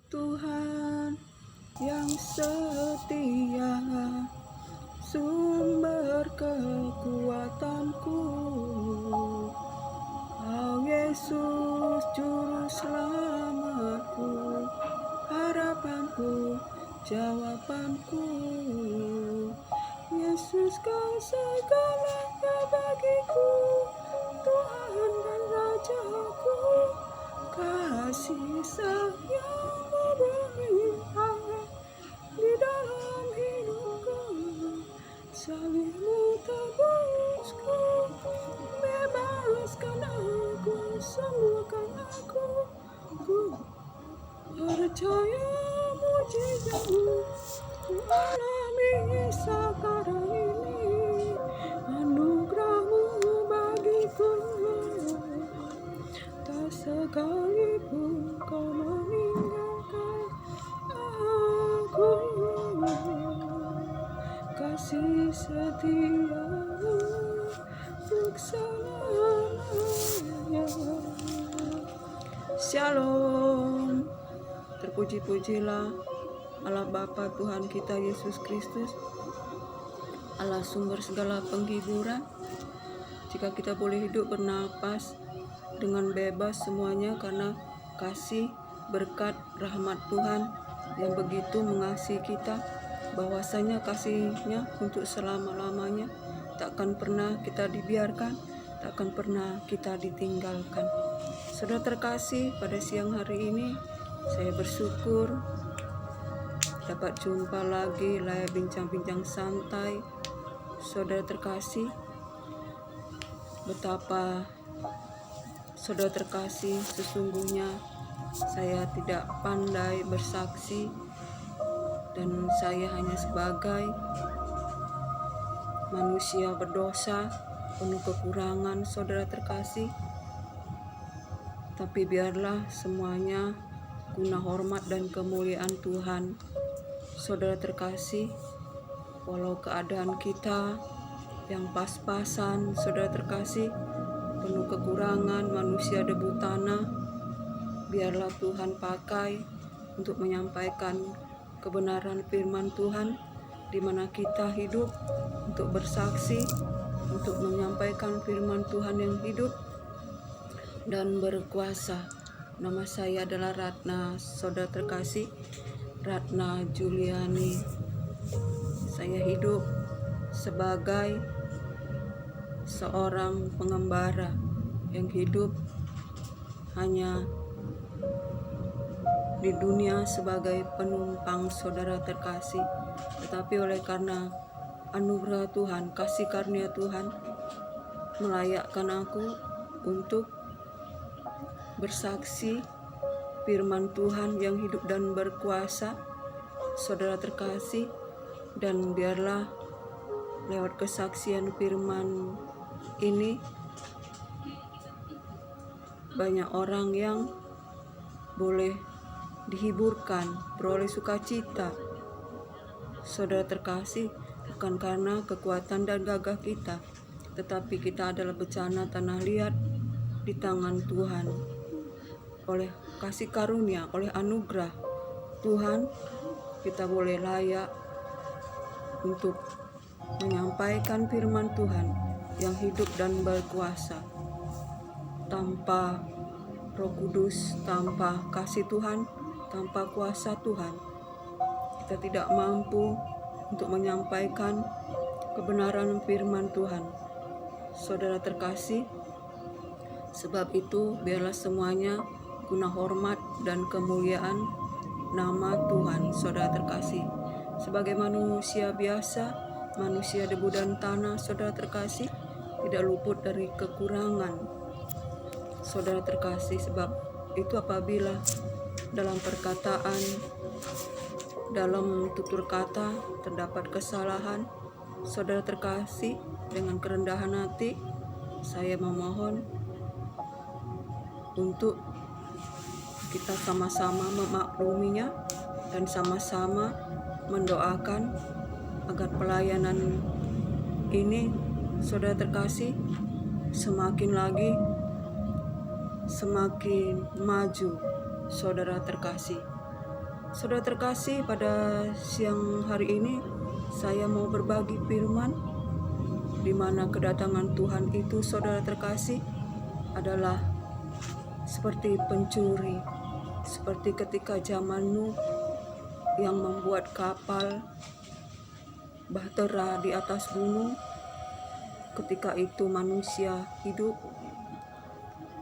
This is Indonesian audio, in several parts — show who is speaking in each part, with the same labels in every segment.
Speaker 1: Tuhan yang setia, sumber kekuatanku. Kau Yesus juru selamatku, harapanku, jawabanku. Yesus kau segalanya bagiku, Tuhan dan Rajaku. Kasih sayangmu berlimpah di dalam hidupku, salibmu tebusku, bebaskan aku, sembuhkan aku. Ku percaya mujizatmu, ku alami sekarang ini, anugerahmu bagiku. Tak sekalipun kau meninggalkan aku, kasih setiamu untuk selamanya. Shalom. Terpuji-pujilah Allah Bapa Tuhan kita Yesus Kristus, Allah sumber segala penghiburan. Jika kita boleh hidup bernapas dengan bebas semuanya karena kasih, berkat, rahmat Tuhan yang begitu mengasihi kita, bahwasanya kasihnya untuk selama-lamanya, takkan pernah kita dibiarkan, takkan pernah kita ditinggalkan. Saudara terkasih, pada siang hari ini saya bersyukur dapat jumpa lagi layar bincang-bincang santai. Saudara terkasih, betapa saudara terkasih, sesungguhnya saya tidak pandai bersaksi dan saya hanya sebagai manusia berdosa, penuh kekurangan, saudara terkasih. Tapi biarlah semuanya guna hormat dan kemuliaan Tuhan. Saudara terkasih, walau keadaan kita yang pas-pasan, saudara terkasih, penuh kekurangan, manusia debu tanah, biarlah Tuhan pakai untuk menyampaikan kebenaran firman Tuhan, di mana kita hidup untuk bersaksi, untuk menyampaikan firman Tuhan yang hidup dan berkuasa. Nama saya adalah Ratna, saudara terkasih, Ratna Juliani. Saya hidup sebagai seorang pengembara yang hidup hanya di dunia sebagai penumpang, saudara terkasih. Tetapi oleh karena anugerah Tuhan, kasih karunia Tuhan melayakkan aku untuk bersaksi firman Tuhan yang hidup dan berkuasa, saudara terkasih. Dan biarlah lewat kesaksian firman ini banyak orang yang boleh dihiburkan, beroleh sukacita, saudara terkasih, bukan karena kekuatan dan gagah kita, tetapi kita adalah bencana tanah liat di tangan Tuhan. Oleh kasih karunia, oleh anugerah Tuhan, kita boleh layak untuk menyampaikan firman Tuhan yang hidup dan berkuasa. Tanpa Roh Kudus, tanpa kasih Tuhan, tanpa kuasa Tuhan, kita tidak mampu untuk menyampaikan kebenaran firman Tuhan, saudara terkasih. Sebab itu biarlah semuanya guna hormat dan kemuliaan nama Tuhan, saudara terkasih. Sebagai manusia biasa, manusia debu dan tanah, saudara terkasih, tidak luput dari kekurangan, saudara terkasih. Sebab itu apabila dalam perkataan, dalam tutur kata terdapat kesalahan, saudara terkasih, dengan kerendahan hati saya memohon untuk kita sama-sama memakluminya dan sama-sama mendoakan agar pelayanan ini, saudara terkasih, semakin lagi semakin maju, saudara terkasih. Saudara terkasih, pada siang hari ini saya mau berbagi firman di mana kedatangan Tuhan itu, saudara terkasih, adalah seperti pencuri, seperti ketika zaman Nuh yang membuat kapal bahtera di atas gunung. Ketika itu manusia hidup,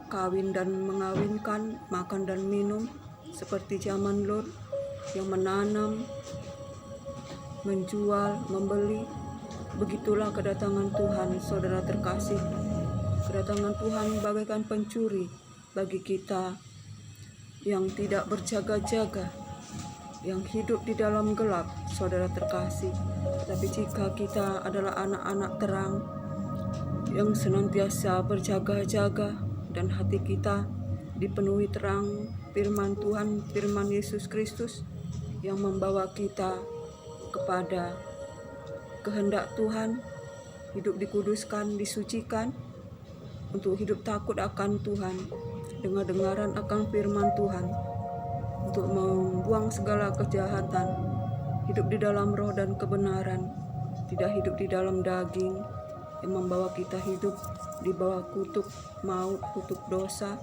Speaker 1: kawin dan mengawinkan, makan dan minum, seperti zaman Lot yang menanam, menjual, membeli. Begitulah kedatangan Tuhan, saudara terkasih. Kedatangan Tuhan bagaikan pencuri bagi kita yang tidak berjaga-jaga, yang hidup di dalam gelap, saudara terkasih. Tapi jika kita adalah anak-anak terang yang senantiasa berjaga-jaga dan hati kita dipenuhi terang firman Tuhan, firman Yesus Kristus yang membawa kita kepada kehendak Tuhan, hidup dikuduskan, disucikan, untuk hidup takut akan Tuhan, dengar-dengaran akan firman Tuhan, untuk membuang segala kejahatan, hidup di dalam roh dan kebenaran, tidak hidup di dalam daging yang membawa kita hidup di bawah kutuk maut, kutuk dosa,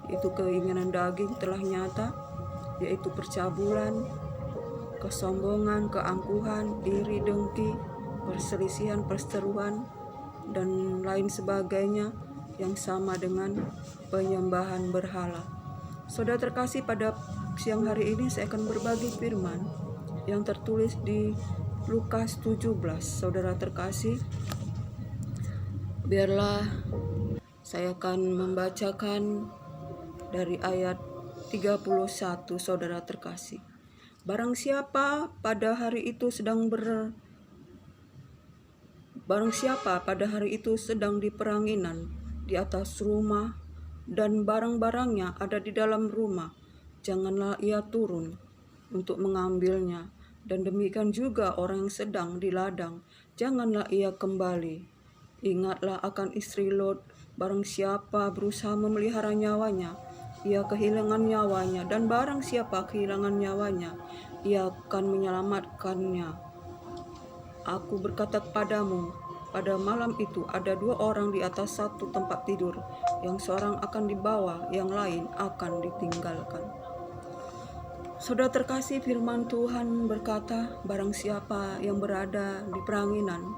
Speaker 1: yaitu keinginan daging telah nyata, yaitu percabulan, kesombongan, keangkuhan, iri, dengki, perselisihan, perseteruan, dan lain sebagainya yang sama dengan penyembahan berhala. Saudara terkasih, pada siang hari ini saya akan berbagi firman yang tertulis di Lukas 17. Saudara terkasih, biarlah saya akan membacakan dari ayat 31, saudara terkasih. Barang siapa pada hari itu sedang di peranginan di atas rumah dan barang-barangnya ada di dalam rumah, janganlah ia turun untuk mengambilnya, dan demikian juga orang yang sedang di ladang, janganlah ia kembali. Ingatlah akan istri Lot, barang siapa berusaha memelihara nyawanya, ia kehilangan nyawanya, dan barang siapa kehilangan nyawanya, ia akan menyelamatkannya. Aku berkata kepadamu, pada malam itu ada 2 orang di atas satu tempat tidur, yang seorang akan dibawa, yang lain akan ditinggalkan. Saudara terkasih, firman Tuhan berkata, barang siapa yang berada di peranginan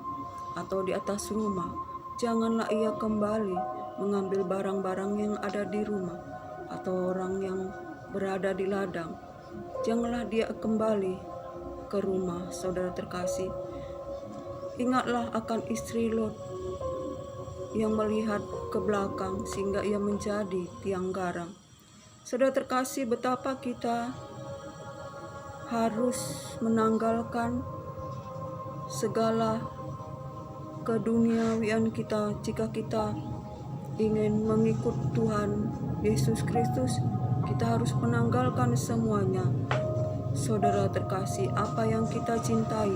Speaker 1: atau di atas rumah, janganlah ia kembali mengambil barang-barang yang ada di rumah, atau orang yang berada di ladang, janganlah dia kembali ke rumah. Saudara terkasih, ingatlah akan istri Lot yang melihat ke belakang sehingga ia menjadi tiang garam. Saudara terkasih, betapa kita harus menanggalkan segala keduniawian kita jika kita ingin mengikut Tuhan Yesus Kristus. Kita harus menanggalkan semuanya. Saudara terkasih, apa yang kita cintai,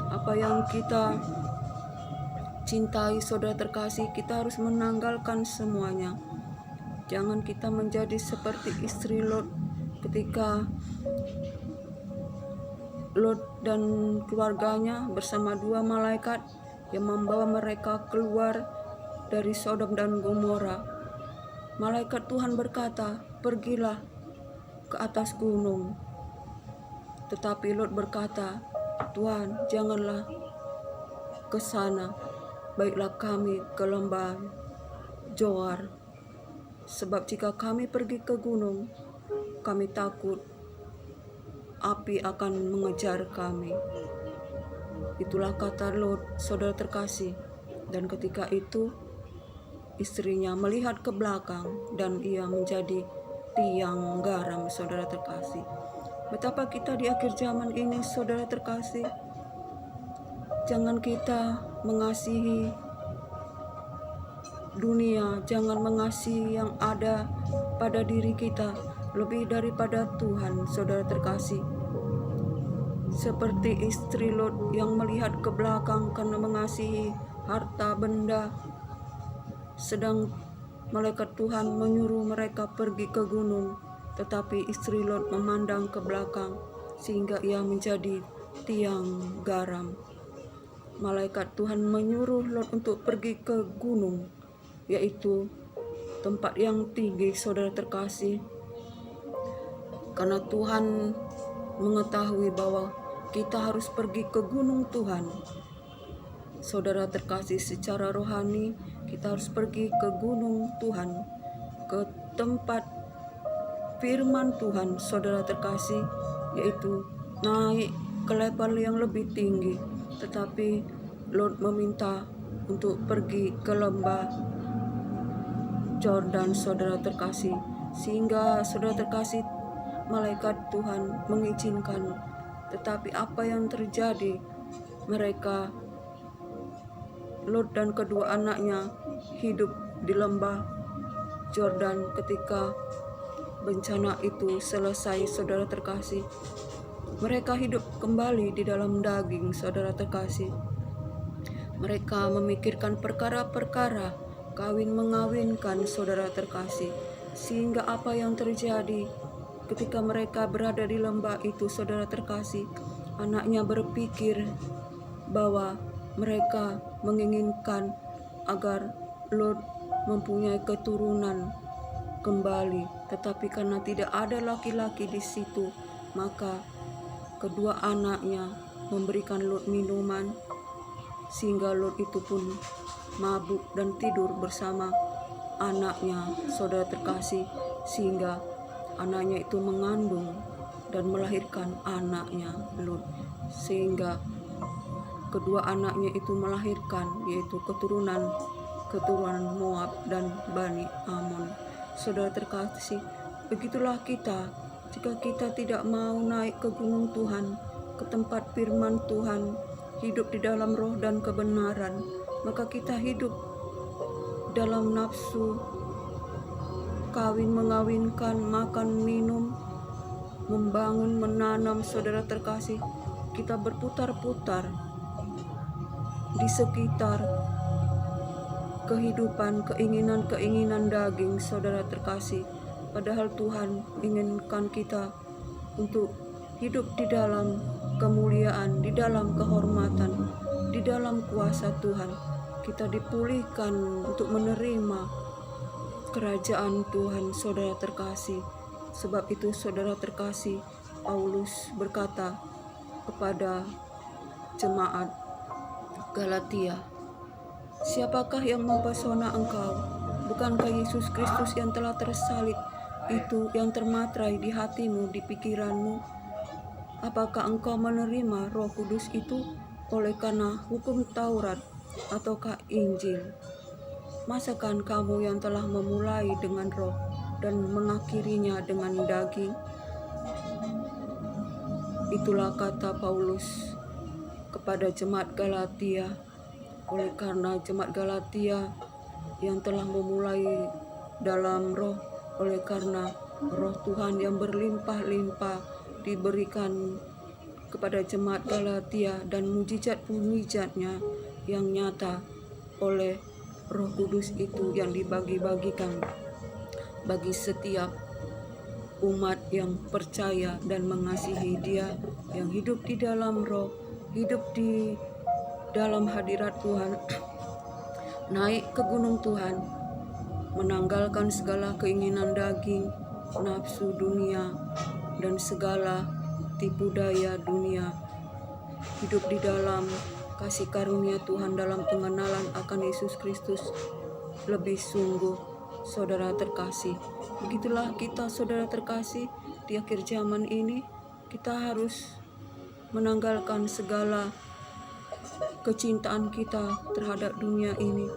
Speaker 1: apa yang kita cintai, saudara terkasih, kita harus menanggalkan semuanya. Jangan kita menjadi seperti istri Lot, ketika Lot dan keluarganya bersama 2 malaikat yang membawa mereka keluar dari Sodom dan Gomora. Malaikat Tuhan berkata, pergilah ke atas gunung. Tetapi Lot berkata, Tuhan, janganlah ke sana, baiklah kami ke lembah Zoar. Sebab jika kami pergi ke gunung, kami takut api akan mengejar kami. Itulah kata Lot, saudara terkasih. Dan ketika itu istrinya melihat ke belakang dan ia menjadi tiang garam, saudara terkasih. Betapa kita di akhir zaman ini, saudara terkasih, jangan kita mengasihi dunia, jangan mengasihi yang ada pada diri kita lebih daripada Tuhan, saudara terkasih. Seperti istri Lot yang melihat ke belakang karena mengasihi harta benda, sedang malaikat Tuhan menyuruh mereka pergi ke gunung, tetapi istri Lot memandang ke belakang sehingga ia menjadi tiang garam. Malaikat Tuhan menyuruh Lot untuk pergi ke gunung, yaitu tempat yang tinggi, saudara terkasih. Karena Tuhan mengetahui bahwa kita harus pergi ke gunung Tuhan. Saudara terkasih, secara rohani kita harus pergi ke gunung Tuhan, ke tempat firman Tuhan, saudara terkasih, yaitu naik ke level yang lebih tinggi. Tetapi Lot meminta untuk pergi ke lembah Yordan, saudara terkasih, sehingga saudara terkasih, malaikat Tuhan mengizinkan. Tetapi apa yang terjadi? Mereka, Lot dan kedua anaknya, hidup di lembah Yordan ketika bencana itu selesai, saudara terkasih. Mereka hidup kembali di dalam daging, saudara terkasih. Mereka memikirkan perkara-perkara kawin mengawinkan, saudara terkasih. Sehingga apa yang terjadi ketika mereka berada di lembah itu, saudara terkasih, anaknya berpikir bahwa mereka menginginkan agar Lot mempunyai keturunan kembali, tetapi karena tidak ada laki-laki di situ, maka kedua anaknya memberikan Lot minuman, sehingga Lot itu pun mabuk dan tidur bersama anaknya, saudara terkasih, sehingga anaknya itu mengandung dan melahirkan anaknya Lot, sehingga kedua anaknya itu melahirkan, yaitu keturunan Moab dan Bani Amon. Saudara terkasih, begitulah kita. Jika kita tidak mau naik ke gunung Tuhan, ke tempat firman Tuhan, hidup di dalam roh dan kebenaran, maka kita hidup dalam nafsu, kawin mengawinkan, makan minum, membangun, menanam, saudara terkasih. Kita berputar-putar di sekitar kehidupan, keinginan-keinginan daging, saudara terkasih. Padahal Tuhan inginkan kita untuk hidup di dalam kemuliaan, di dalam kehormatan, di dalam kuasa Tuhan. Kita dipulihkan untuk menerima kerajaan Tuhan, saudara terkasih. Sebab itu, saudara terkasih, Paulus berkata kepada jemaat Galatia, "Siapakah yang mempesona engkau? Bukankah Yesus Kristus yang telah tersalib itu yang termatrai di hatimu, di pikiranmu? Apakah engkau menerima Roh Kudus itu oleh karena hukum Taurat ataukah Injil? Masakan kamu yang telah memulai dengan roh dan mengakhirinya dengan daging?" Itulah kata Paulus kepada jemaat Galatia. Oleh karena jemaat Galatia yang telah memulai dalam roh, oleh karena roh Tuhan yang berlimpah-limpah diberikan kepada jemaat Galatia dan mujizat-mujizatnya yang nyata oleh Roh Kudus itu yang dibagi-bagikan bagi setiap umat yang percaya dan mengasihi Dia, yang hidup di dalam roh, hidup di dalam hadirat Tuhan, naik ke gunung Tuhan, menanggalkan segala keinginan daging, nafsu dunia, dan segala tipu daya dunia, hidup di dalam kasih karunia Tuhan, dalam pengenalan akan Yesus Kristus lebih sungguh, saudara terkasih. Begitulah kita, saudara terkasih, di akhir zaman ini kita harus menanggalkan segala kecintaan kita terhadap dunia ini,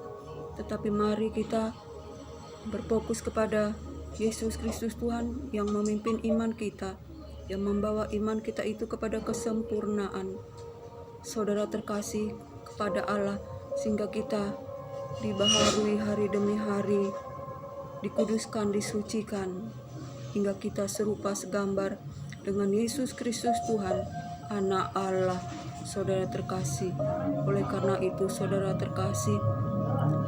Speaker 1: tetapi mari kita berfokus kepada Yesus Kristus Tuhan yang memimpin iman kita, yang membawa iman kita itu kepada kesempurnaan, saudara terkasih, kepada Allah, sehingga kita dibaharui hari demi hari, dikuduskan, disucikan, hingga kita serupa segambar dengan Yesus Kristus Tuhan, Anak Allah, saudara terkasih. Oleh karena itu, saudara terkasih,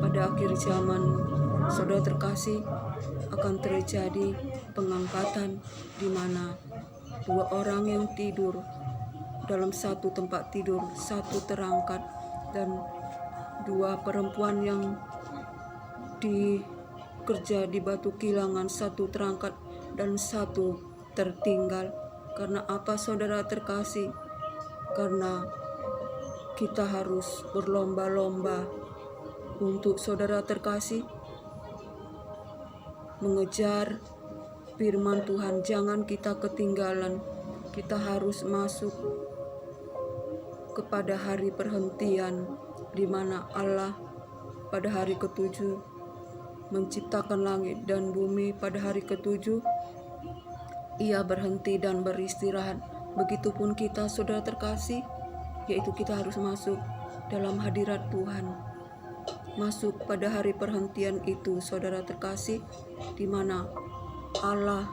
Speaker 1: pada akhir zaman, saudara terkasih, akan terjadi pengangkatan, di mana 2 orang yang tidur dalam satu tempat tidur, satu terangkat, dan 2 perempuan yang dikerja di batu kilangan, satu terangkat dan satu tertinggal. Karena apa, saudara terkasih? Karena kita harus berlomba-lomba untuk, saudara terkasih, mengejar firman Tuhan. Jangan kita ketinggalan. Kita harus masuk kepada hari perhentian, di mana Allah pada hari ke-7 menciptakan langit dan bumi. Pada hari ke-7 Ia berhenti dan beristirahat. Begitupun kita, saudara terkasih, yaitu kita harus masuk dalam hadirat Tuhan. Masuk pada hari perhentian itu, saudara terkasih, di mana Allah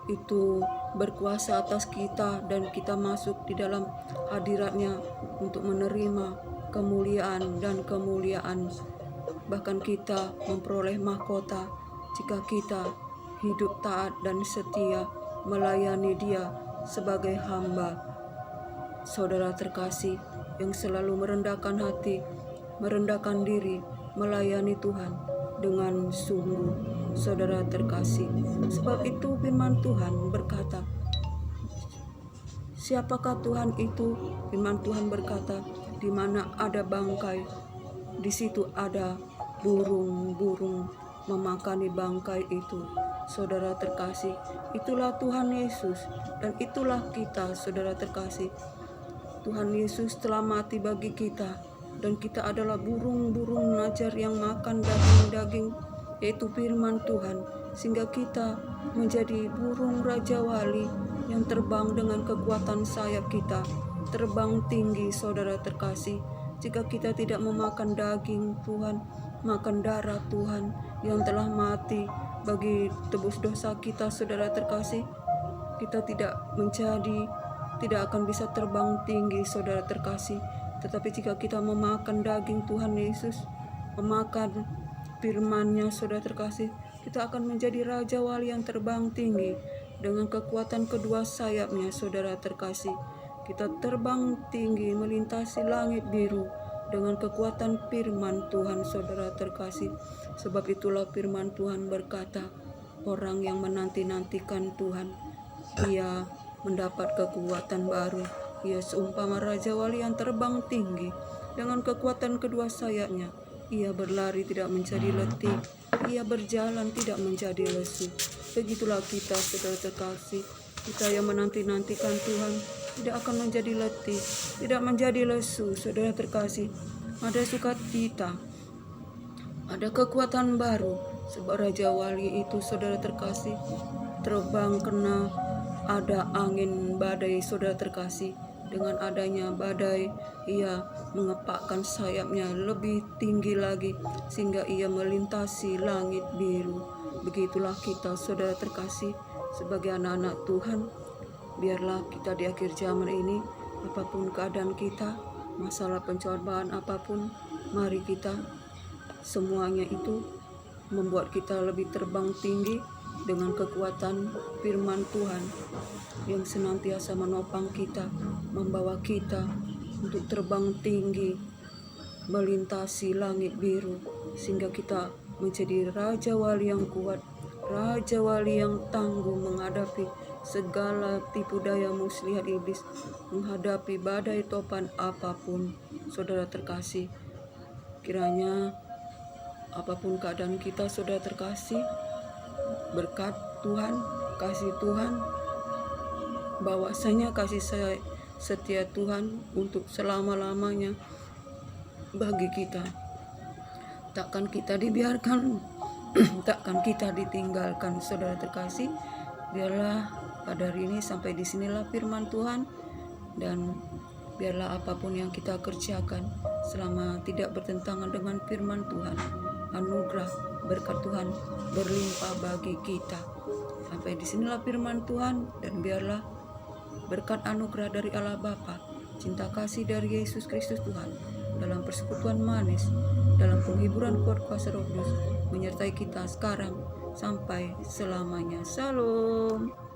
Speaker 1: itu berkuasa atas kita, dan kita masuk di dalam hadiratnya untuk menerima kemuliaan dan kemuliaan. Bahkan kita memperoleh mahkota jika kita hidup taat dan setia melayani Dia sebagai hamba. Saudara terkasih, yang selalu merendahkan hati, merendahkan diri, melayani Tuhan dengan sungguh, saudara terkasih. Sebab itu firman Tuhan berkata, siapakah Tuhan itu? Firman Tuhan berkata, di mana ada bangkai, di situ ada burung-burung memakani bangkai itu. Saudara terkasih, itulah Tuhan Yesus, dan itulah kita, saudara terkasih. Tuhan Yesus telah mati bagi kita, dan kita adalah burung-burung najar yang makan daging-daging, yaitu firman Tuhan, sehingga kita menjadi burung Raja Wali yang terbang dengan kekuatan sayap kita, terbang tinggi, saudara terkasih. Jika kita tidak memakan daging Tuhan, makan darah Tuhan yang telah mati bagi tebus dosa kita, saudara terkasih, kita tidak akan bisa terbang tinggi, saudara terkasih. Tetapi jika kita memakan daging Tuhan Yesus, memakan firman-Nya, saudara terkasih, kita akan menjadi Raja Wali yang terbang tinggi dengan kekuatan kedua sayapnya, saudara terkasih. Kita terbang tinggi melintasi langit biru dengan kekuatan firman Tuhan, saudara terkasih. Sebab itulah firman Tuhan berkata, orang yang menanti-nantikan Tuhan, ia mendapat kekuatan baru. Ia seumpama Raja Wali yang terbang tinggi dengan kekuatan kedua sayapnya. Ia berlari tidak menjadi letih, ia berjalan tidak menjadi lesu. Begitulah kita, saudara terkasih. Kita yang menanti-nantikan Tuhan tidak akan menjadi letih, tidak menjadi lesu, saudara terkasih. Ada sukacita, ada kekuatan baru. Sebab Raja Wali itu, saudara terkasih, terbang karena ada angin badai, saudara terkasih. Dengan adanya badai, ia mengepakkan sayapnya lebih tinggi lagi, sehingga ia melintasi langit biru. Begitulah kita, saudara terkasih, sebagai anak-anak Tuhan. Biarlah kita di akhir zaman ini, apapun keadaan kita, masalah pencobaan apapun, mari kita semuanya itu membuat kita lebih terbang tinggi dengan kekuatan firman Tuhan yang senantiasa menopang kita, membawa kita untuk terbang tinggi, melintasi langit biru, sehingga kita menjadi Raja Wali yang kuat, Raja Wali yang tangguh menghadapi segala tipu daya muslihat iblis, menghadapi badai topan apapun, saudara terkasih. Kiranya apapun keadaan kita, saudara terkasih, berkat Tuhan, kasih Tuhan, bahwasanya kasih setia Tuhan untuk selama-lamanya bagi kita. Takkan kita dibiarkan, takkan kita ditinggalkan, saudara terkasih. Biarlah pada hari ini sampai di sinilah firman Tuhan, dan biarlah apapun yang kita kerjakan selama tidak bertentangan dengan firman Tuhan, anugerah berkat Tuhan berlimpah bagi kita. Sampai di sinilah firman Tuhan, dan biarlah berkat anugerah dari Allah Bapa, cinta kasih dari Yesus Kristus Tuhan, dalam persekutuan manis, dalam penghiburan kuat kuasa Roh Kudus, menyertai kita sekarang sampai selamanya. Shalom.